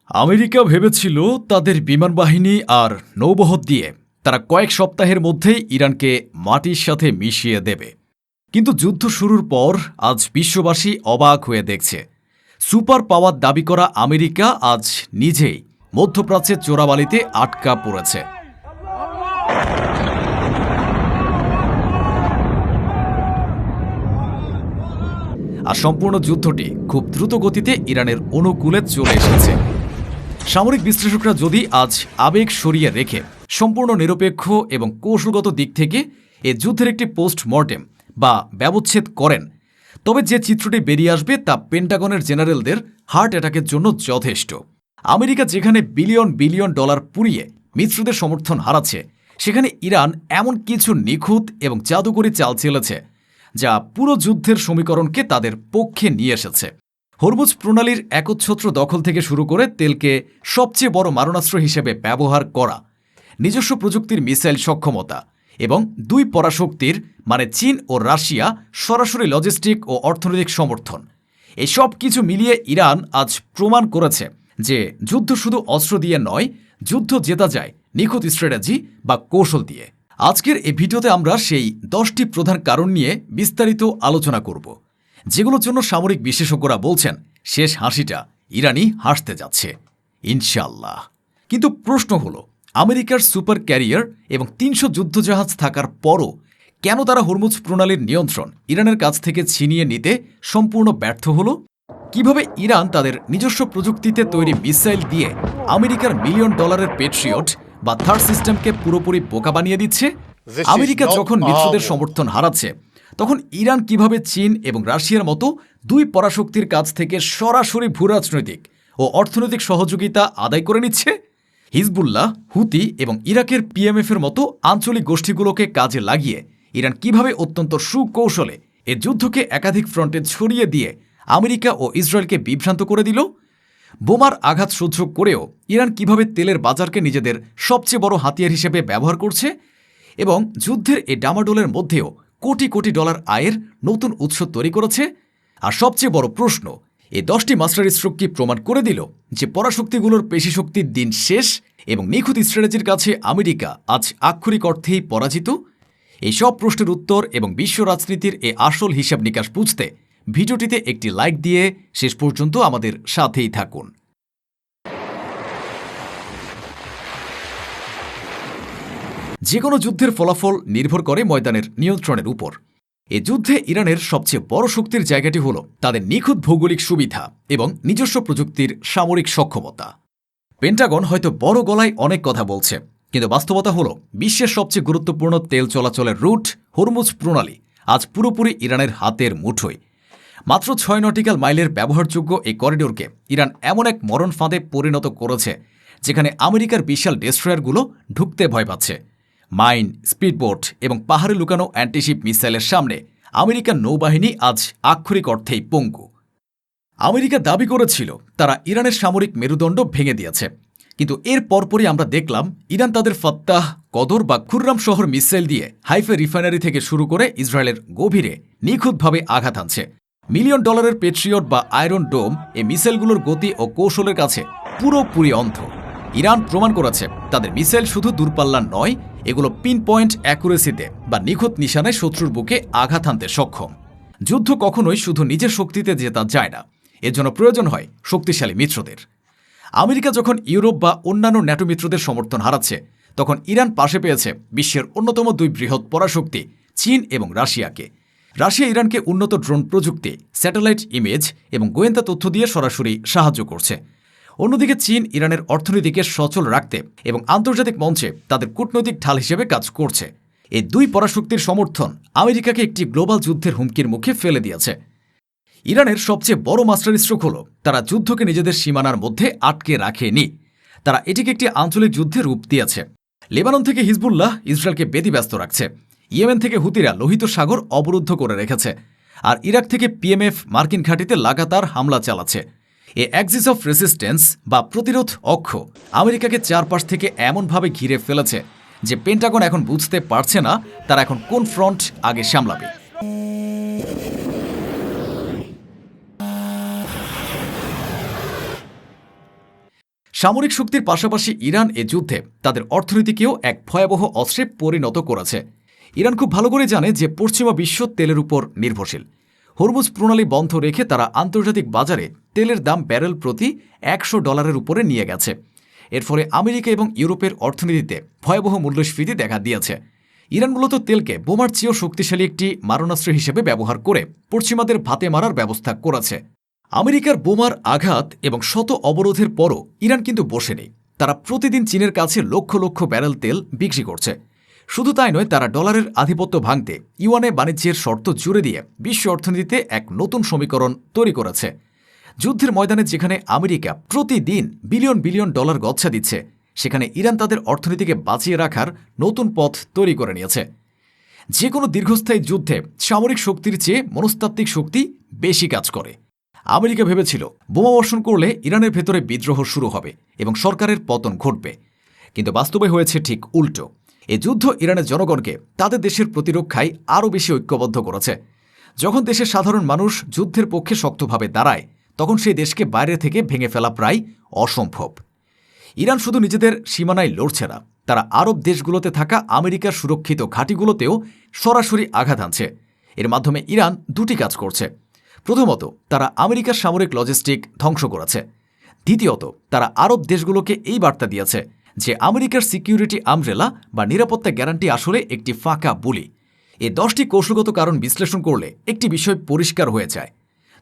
America ভেবেছিল তাদের বিমান বাহিনী আর নৌবহর দিয়ে তারা কয়েক সপ্তাহের মধ্যেই ইরানকে মাটির সাথে মিশিয়ে দেবে। কিন্তু যুদ্ধ শুরুর পর আজ বিশ্ববাসী অবাক হয়ে দেখছে, সুপার পাওয়ার দাবি করা আমেরিকা আজ নিজেই মধ্যপ্রাচ্যের চোরাবালিতে আটকা পড়েছে। আর সম্পূর্ণ যুদ্ধটি খুব দ্রুত গতিতে ইরানের অনুকূলে চলে এসেছে। সামরিক বিশ্লেষকরা যদি আজ আবেগ সরিয়ে রেখে সম্পূর্ণ নিরপেক্ষ এবং কৌশলগত দিক থেকে এ যুদ্ধের একটি পোস্টমর্টেম বা ব্যবচ্ছেদ করেন, তবে যে চিত্রটি বেরিয়ে আসবে তা পেন্টাগনের জেনারেলদের হার্ট অ্যাটাকের জন্য যথেষ্ট। আমেরিকা যেখানে বিলিয়ন বিলিয়ন ডলার পুড়িয়ে মিত্রদের সমর্থন হারাচ্ছে, সেখানে ইরান এমন কিছু নিখুঁত এবং জাদুকরী চাল চেলেছে যা পুরো যুদ্ধের সমীকরণকে তাদের পক্ষে নিয়ে এসেছে। হরমুজ প্রণালীর একচ্ছত্র দখল থেকে শুরু করে তেলকে সবচেয়ে বড় মারণাস্ত্র হিসেবে ব্যবহার করা, নিজস্ব প্রযুক্তির মিসাইল সক্ষমতা এবং দুই পরাশক্তির মানে চীন ও রাশিয়া সরাসরি লজিস্টিক ও অর্থনৈতিক সমর্থন, এই সব কিছু মিলিয়ে ইরান আজ প্রমাণ করেছে যে যুদ্ধ শুধু অস্ত্র দিয়ে নয়, যুদ্ধ জেতা যায় নিখুঁত স্ট্র্যাটেজি বা কৌশল দিয়ে। আজকের এই ভিডিওতে আমরা সেই 10টি প্রধান কারণ নিয়ে বিস্তারিত আলোচনা করব, যেগুলোর জন্য সামরিক বিশেষজ্ঞরা বলছেন শেষ হাসিটা ইরানই হাসতে যাচ্ছে ইনশাল্লাহ। কিন্তু প্রশ্ন হলো, আমেরিকার সুপার ক্যারিয়ার এবং 300 যুদ্ধজাহাজ থাকার পরও কেন তারা হরমুজ প্রণালীর নিয়ন্ত্রণ ইরানের কাছ থেকে ছিনিয়ে নিতে সম্পূর্ণ ব্যর্থ হলো? কিভাবে ইরান তাদের নিজস্ব প্রযুক্তিতে তৈরি মিসাইল দিয়ে আমেরিকার মিলিয়ন ডলারের পেট্রিয়ট বা থার্ড সিস্টেমকে পুরোপুরি বোকা বানিয়ে দিচ্ছে? আমেরিকা যখন মিত্রদের সমর্থন হারাচ্ছে, তখন ইরান কিভাবে চীন এবং রাশিয়ার মতো দুই পরাশক্তির কাছ থেকে সরাসরি ভূরাজনৈতিক ও অর্থনৈতিক সহযোগিতা আদায় করে নিচ্ছে? হিজবুল্লাহ, হুতি এবং ইরাকের পিএমএফের মতো আঞ্চলিক গোষ্ঠীগুলোকে কাজে লাগিয়ে ইরান কিভাবে অত্যন্ত সুকৌশলে এ যুদ্ধকে একাধিক ফ্রন্টে ছড়িয়ে দিয়ে আমেরিকা ও ইসরায়েলকে বিভ্রান্ত করে দিল? বোমার আঘাত সহ্য করেও ইরান কিভাবে তেলের বাজারকে নিজেদের সবচেয়ে বড় হাতিয়ার হিসেবে ব্যবহার করছে এবং যুদ্ধের এই ডামাডোলের মধ্যেও কোটি কোটি ডলার আয়ের নতুন উৎস তৈরি করেছে? আর সবচেয়ে বড় প্রশ্ন, এই 10টি মাস্টার স্ট্রোক কি প্রমাণ করে দিল যে পরাশক্তিগুলোর পেশিশক্তির দিন শেষ এবং নিখুঁত স্ট্র্যাটেজির কাছে আমেরিকা আজ আক্ষরিক অর্থেই পরাজিত? এই সব প্রশ্নের উত্তর এবং বিশ্ব রাজনীতির এই আসল হিসাব নিকাশ বুঝতে ভিডিওটিতে একটি লাইক দিয়ে শেষ পর্যন্ত আমাদের সাথেই থাকুন। যে কোনো যুদ্ধের ফলাফল নির্ভর করে ময়দানের নিয়ন্ত্রণের উপর। এ যুদ্ধে ইরানের সবচেয়ে বড় শক্তির জায়গাটি হল তাদের নিখুঁত ভৌগোলিক সুবিধা এবং নিজস্ব প্রযুক্তির সামরিক সক্ষমতা। পেন্টাগন হয়তো বড় গলায় অনেক কথা বলছে, কিন্তু বাস্তবতা হল বিশ্বের সবচেয়ে গুরুত্বপূর্ণ তেল চলাচলের রুট হরমুজ প্রণালী আজ পুরোপুরি ইরানের হাতের মুঠোয়। মাত্র 6 নটিক্যাল মাইলের ব্যবহারযোগ্য এই করিডোরকে ইরান এমন এক মরণ ফাঁদে পরিণত করেছে যেখানে আমেরিকার বিশাল ডেস্ট্রয়ারগুলো ঢুকতে ভয় পাচ্ছে। মাইন, স্পিডবোট এবং পাহাড়ে লুকানো অ্যান্টিশিপ মিসাইলের সামনে আমেরিকার নৌবাহিনী আজ আক্ষরিক অর্থেই পঙ্গু। আমেরিকা দাবি করেছিল তারা ইরানের সামরিক মেরুদণ্ড ভেঙে দিয়েছে, কিন্তু এর পরপরই আমরা দেখলাম ইরান তাদের ফাত্তাহ, কদর বা খুররাম শহর মিসাইল দিয়ে হাইফা রিফাইনারি থেকে শুরু করে ইসরায়েলের গভীরে নিখুঁতভাবে আঘাত আনছে। মিলিয়ন ডলারের পেট্রিয়ট বা আয়রন ডোম এই মিসাইলগুলোর গতি ও কৌশলের কাছে পুরোপুরি অন্ধ। ইরান প্রমাণ করেছে তাদের মিসাইল শুধু দূরপাল্লার নয়, এগুলো পিন পয়েন্ট অ্যাকুরেসিতে বা নিখুঁত নিশানায় শত্রুর বুকে আঘাত হানতে সক্ষম। যুদ্ধ কখনোই শুধু নিজের শক্তিতে জেতা যায় না, এর জন্য প্রয়োজন হয় শক্তিশালী মিত্রদের। আমেরিকা যখন ইউরোপ বা অন্যান্য ন্যাটো মিত্রদের সমর্থন হারাচ্ছে, তখন ইরান পাশে পেয়েছে বিশ্বের অন্যতম দুই বৃহৎ পরাশক্তি চীন এবং রাশিয়াকে। রাশিয়া ইরানকে উন্নত ড্রোন প্রযুক্তি, স্যাটেলাইট ইমেজ এবং গোয়েন্দা তথ্য দিয়ে সরাসরি সাহায্য করছে। অন্যদিকে চীন ইরানের অর্থনীতিকে সচল রাখতে এবং আন্তর্জাতিক মঞ্চে তাদের কূটনৈতিক ঢাল হিসেবে কাজ করছে। এই দুই পরাশক্তির সমর্থন আমেরিকাকে একটি গ্লোবাল যুদ্ধের হুমকির মুখে ফেলে দিয়েছে। ইরানের সবচেয়ে বড় মাস্টার স্ট্রোক হল তারা যুদ্ধকে নিজেদের সীমানার মধ্যে আটকে রাখেনি, তারা এটিকে একটি আঞ্চলিক যুদ্ধে রূপ দিয়েছে। লেবানন থেকে হিজবুল্লাহ ইসরায়েলকে ব্যতিব্যস্ত রাখছে, ইয়েমেন থেকে হুতিরা লোহিত সাগর অবরুদ্ধ করে রেখেছে, আর ইরাক থেকে পিএমএফ মার্কিন ঘাঁটিতে লাগাতার হামলা চালাচ্ছে। এ অ্যাক্সিস অফ রেসিস্ট্যান্স বা প্রতিরোধ অক্ষ আমেরিকাকে চারপাশ থেকে এমনভাবে ঘিরে ফেলেছে যে পেন্টাগন এখন বুঝতে পারছে না তারা এখন কোন ফ্রন্ট আগে সামলাবে। সামরিক শক্তির পাশাপাশি ইরান এ যুদ্ধে তাদের অর্থনীতিকেও এক ভয়াবহ অস্ত্রে পরিণত করেছে। ইরান খুব ভালো করে জানে যে পশ্চিমা বিশ্ব তেলের উপর নির্ভরশীল। হরমুজ প্রণালী বন্ধ রেখে তারা আন্তর্জাতিক বাজারে তেলের দাম ব্যারেল প্রতি $100 উপরে নিয়ে গেছে। এর ফলে আমেরিকা এবং ইউরোপের অর্থনীতিতে ভয়াবহ মূল্যস্ফীতি দেখা দিয়েছে। ইরান মূলত তেলকে বোমার চেয়েও শক্তিশালী একটি মারণাস্ত্র হিসেবে ব্যবহার করে পশ্চিমাদের ভাতে মারার ব্যবস্থা করেছে। আমেরিকার বোমার আঘাত এবং শত অবরোধের পরও ইরান কিন্তু বসে নেই। তারা প্রতিদিন চীনের কাছে লক্ষ লক্ষ ব্যারেল তেল বিক্রি করছে। শুধু তাই নয়, তারা ডলারের আধিপত্য ভাঙতে ইউয়ানে বাণিজ্যের শর্ত জুড়ে দিয়ে বিশ্ব অর্থনীতিতে এক নতুন সমীকরণ তৈরি করেছে। যুদ্ধের ময়দানে যেখানে আমেরিকা প্রতিদিন বিলিয়ন বিলিয়ন ডলার গচ্ছা দিচ্ছে, সেখানে ইরান তাদের অর্থনীতিকে বাঁচিয়ে রাখার নতুন পথ তৈরি করে নিয়েছে। যে কোনো দীর্ঘস্থায়ী যুদ্ধে সামরিক শক্তির চেয়ে মনস্তাত্ত্বিক শক্তি বেশি কাজ করে। আমেরিকা ভেবেছিল বোমা বর্ষণ করলে ইরানের ভেতরে বিদ্রোহ শুরু হবে এবং সরকারের পতন ঘটবে, কিন্তু বাস্তবে হয়েছে ঠিক উল্টো। এই যুদ্ধ ইরানের জনগণকে তাদের দেশের প্রতিরক্ষায় আরও বেশি ঐক্যবদ্ধ করেছে। যখন দেশের সাধারণ মানুষ যুদ্ধের পক্ষে শক্তভাবে দাঁড়ায়, তখন সেই দেশকে বাইরে থেকে ভেঙে ফেলা প্রায় অসম্ভব। ইরান শুধু নিজেদের সীমানায় লড়ছে না, তারা আরব দেশগুলোতে থাকা আমেরিকার সুরক্ষিত ঘাঁটিগুলোতেও সরাসরি আঘাত আনছে। এর মাধ্যমে ইরান দুটি কাজ করছে। প্রথমত, তারা আমেরিকার সামরিক লজিস্টিক ধ্বংস করেছে। দ্বিতীয়ত, তারা আরব দেশগুলোকে এই বার্তা দিয়েছে যে আমেরিকার সিকিউরিটি আমব্রেলা বা নিরাপত্তা গ্যারান্টি আসলে একটি ফাঁকা বুলি। এই 10টি কৌশলগত কারণ বিশ্লেষণ করলে একটি বিষয় পরিষ্কার হয়ে যায়।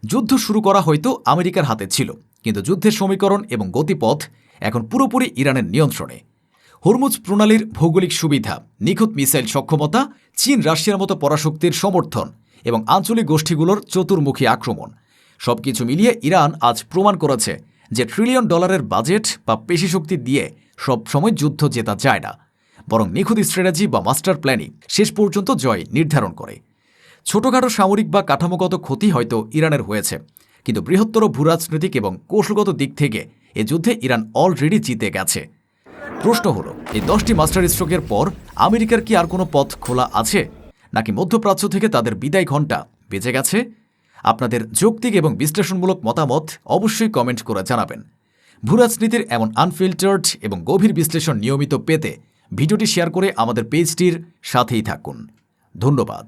যুদ্ধ শুরু করা হয়তো আমেরিকার হাতে ছিল, কিন্তু যুদ্ধের সমীকরণ এবং গতিপথ এখন পুরোপুরি ইরানের নিয়ন্ত্রণে। হরমুজ প্রণালীর ভৌগোলিক সুবিধা, নিখুঁত মিসাইল সক্ষমতা, চীন রাশিয়ার মতো পরাশক্তির সমর্থন এবং আঞ্চলিক গোষ্ঠীগুলোর চতুর্মুখী আক্রমণ, সবকিছু মিলিয়ে ইরান আজ প্রমাণ করেছে যে $1 ট্রিলিয়ন বাজেট বা পেশিশক্তি দিয়ে সব সময় যুদ্ধ জেতা যায় না, বরং নিখুঁত স্ট্র্যাটেজি বা মাস্টার প্ল্যানিং শেষ পর্যন্ত জয় নির্ধারণ করে। ছোটখাটো সামরিক বা কাঠামোগত ক্ষতি হয়তো ইরানের হয়েছে, কিন্তু বৃহত্তর ভূরাজনৈতিক এবং কৌশলগত দিক থেকে এ যুদ্ধে ইরান অলরেডি জিতে গেছে। প্রশ্ন হলো, এই 10টি মাস্টার স্ট্রোকের পর আমেরিকার কি আর কোনো পথ খোলা আছে, নাকি মধ্যপ্রাচ্য থেকে তাদের বিদায় ঘণ্টা বেজে গেছে? আপনাদের যৌক্তিক এবং বিশ্লেষণমূলক মতামত অবশ্যই কমেন্ট করে জানাবেন। ভূরাজনীতির এমন আনফিল্টার্ড এবং গভীর বিশ্লেষণ নিয়মিত পেতে ভিডিওটি শেয়ার করে আমাদের পেজটির সাথেই থাকুন। ধন্যবাদ।